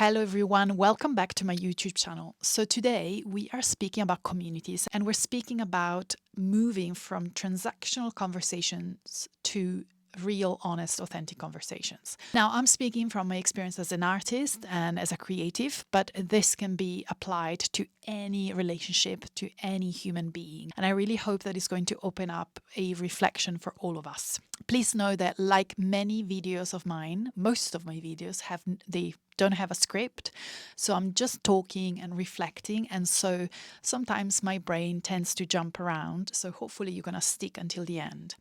Hello everyone, welcome back to my YouTube channel. So today we are speaking about communities and we're speaking about moving from transactional conversations to real, honest, authentic conversations. Now, I'm speaking from my experience as an artist and as a creative, but this can be applied to any relationship, to any human being. And I really hope that it's going to open up a reflection for all of us. Please know that like many videos of mine, most of my videos they don't have a script. So I'm just talking and reflecting. And so sometimes my brain tends to jump around. So hopefully you're going to stick until the end.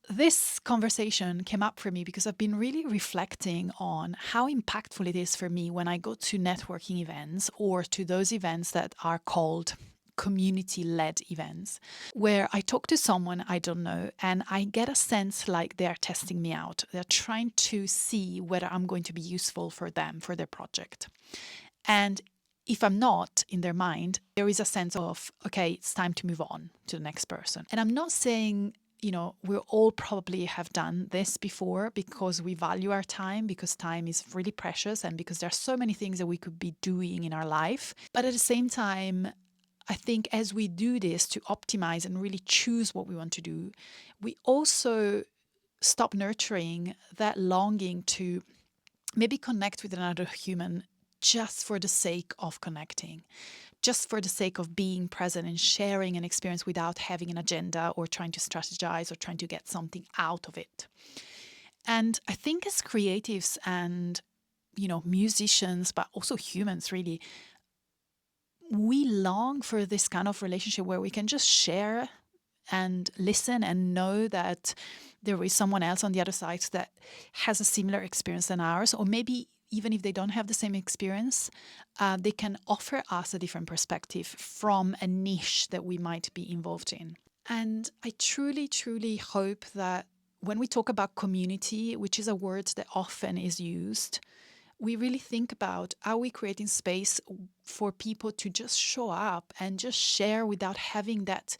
This conversation came up for me because I've been really reflecting on how impactful it is for me when I go to networking events or to those events that are called community-led events, where I talk to someone I don't know and I get a sense like they're testing me out. They're trying to see whether I'm going to be useful for them, for their project. And if I'm not in their mind, there is a sense of, okay, it's time to move on to the next person. And I'm not saying we all probably have done this before because we value our time, because time is really precious and because there are so many things that we could be doing in our life. But at the same time, I think as we do this to optimize and really choose what we want to do, we also stop nurturing that longing to maybe connect with another human just for the sake of connecting, just for the sake of being present and sharing an experience without having an agenda or trying to strategize or trying to get something out of it. And I think as creatives and, musicians, but also humans really, we long for this kind of relationship where we can just share and listen and know that there is someone else on the other side that has a similar experience than ours, or maybe even if they don't have the same experience, they can offer us a different perspective from a niche that we might be involved in. And I truly, truly hope that when we talk about community, which is a word that often is used, we really think about, are we creating space for people to just show up and just share without having that,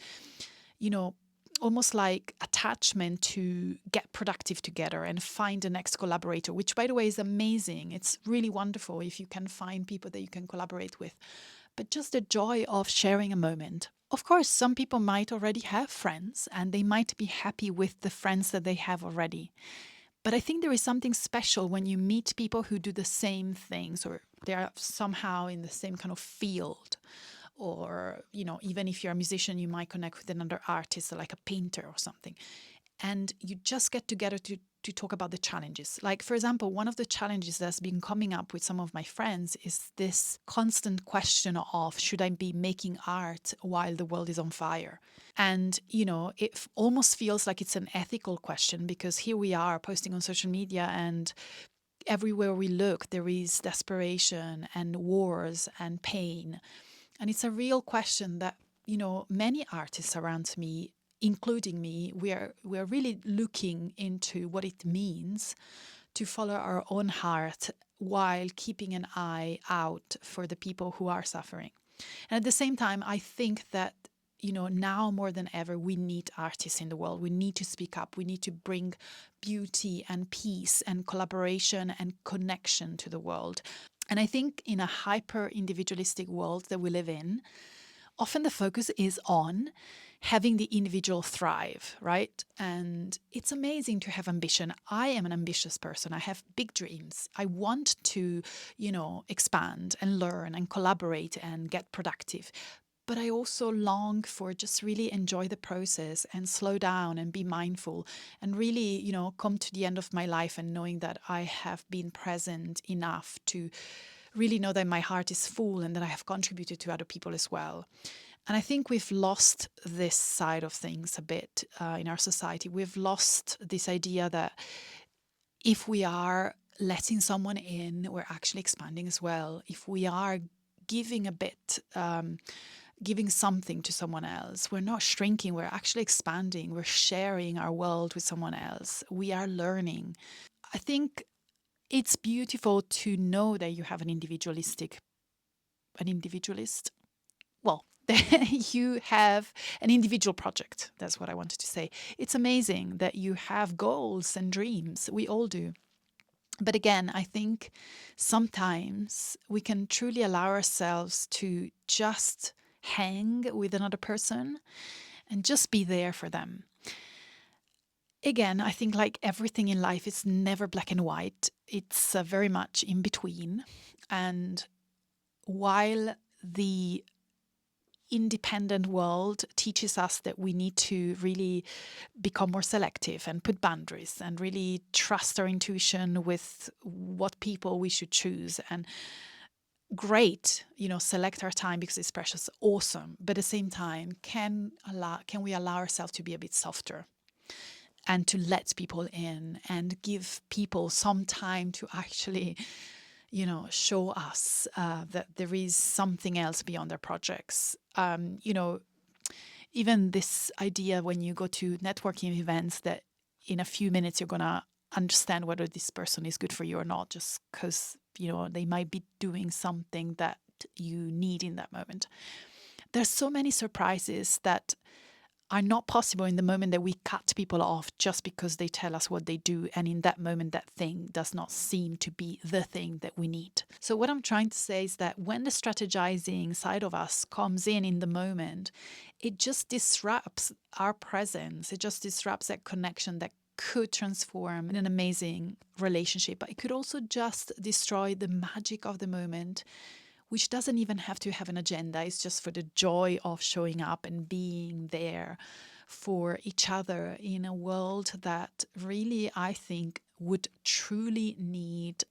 almost like attachment to get productive together and find the next collaborator, which by the way is amazing. It's really wonderful if you can find people that you can collaborate with. But just the joy of sharing a moment. Of course, some people might already have friends and they might be happy with the friends that they have already. But I think there is something special when you meet people who do the same things or they are somehow in the same kind of field. Or, even if you're a musician, you might connect with another artist, like a painter or something. And you just get together to talk about the challenges. Like, for example, one of the challenges that's been coming up with some of my friends is this constant question of, should I be making art while the world is on fire? And, it almost feels like it's an ethical question because here we are posting on social media and everywhere we look, there is desperation and wars and pain. And it's a real question that, many artists around me, including me, we're really looking into what it means to follow our own heart while keeping an eye out for the people who are suffering. And at the same time, I think that, now more than ever, we need artists in the world. We need to speak up. We need to bring beauty and peace and collaboration and connection to the world. And I think in a hyper-individualistic world that we live in, often the focus is on having the individual thrive, right? And it's amazing to have ambition. I am an ambitious person. I have big dreams. I want to, expand and learn and collaborate and get productive. But I also long for just really enjoy the process and slow down and be mindful and really, come to the end of my life and knowing that I have been present enough to really know that my heart is full and that I have contributed to other people as well. And I think we've lost this side of things a bit in our society. We've lost this idea that if we are letting someone in, we're actually expanding as well. If we are giving a bit, giving something to someone else, we're not shrinking, we're actually expanding. We're sharing our world with someone else. We are learning. I think it's beautiful to know that you have an individualist. Well, you have an individual project. That's what I wanted to say. It's amazing that you have goals and dreams. We all do. But again, I think sometimes we can truly allow ourselves to just hang with another person and just be there for them. Again, I think like everything in life, it's never black and white. It's very much in between. And while the independent world teaches us that we need to really become more selective and put boundaries and really trust our intuition with what people we should choose, and great, select our time because it's precious, awesome. But at the same time, can we allow ourselves to be a bit softer and to let people in and give people some time to actually show us that there is something else beyond their projects. Even this idea when you go to networking events that in a few minutes you're going to understand whether this person is good for you or not, just because, they might be doing something that you need in that moment. There's so many surprises that are not possible in the moment that we cut people off just because they tell us what they do. And in that moment, that thing does not seem to be the thing that we need. So, what I'm trying to say is that when the strategizing side of us comes in the moment, it just disrupts our presence. It just disrupts that connection that could transform in an amazing relationship. But it could also just destroy the magic of the moment, which doesn't even have to have an agenda. It's just for the joy of showing up and being there for each other in a world that really, I think, would truly need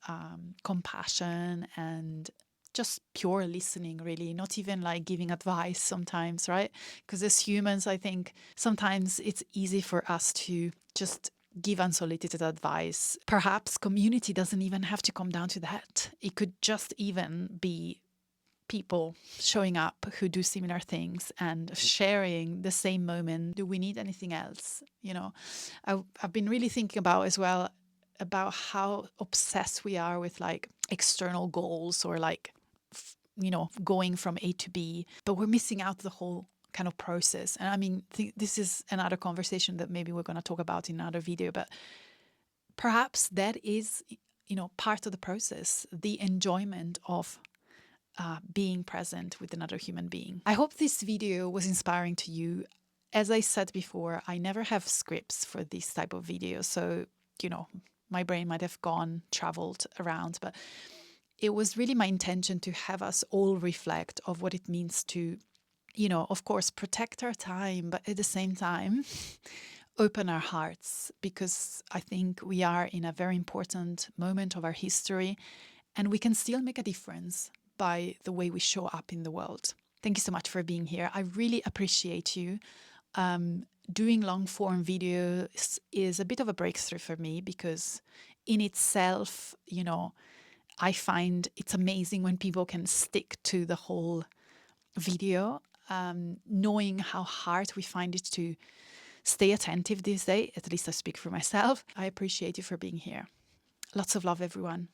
compassion and just pure listening, really, not even like giving advice sometimes, right? Because as humans, I think sometimes it's easy for us to just give unsolicited advice. Perhaps community doesn't even have to come down to that. It could just even be people showing up who do similar things and sharing the same moment. Do we need anything else? I've been really thinking about as well about how obsessed we are with like external goals or like, going from A to B, but we're missing out the whole kind of process. And I mean, this is another conversation that maybe we're going to talk about in another video, but perhaps that is, part of the process, the enjoyment of being present with another human being. I hope this video was inspiring to you. As I said before, I never have scripts for this type of video. So, my brain might have traveled around, but it was really my intention to have us all reflect of what it means to, of course, protect our time, but at the same time, open our hearts, because I think we are in a very important moment of our history and we can still make a difference by the way we show up in the world. Thank you so much for being here. I really appreciate you. Doing long form videos is a bit of a breakthrough for me because in itself, I find it's amazing when people can stick to the whole video, knowing how hard we find it to stay attentive these days. At least I speak for myself. I appreciate you for being here. Lots of love, everyone.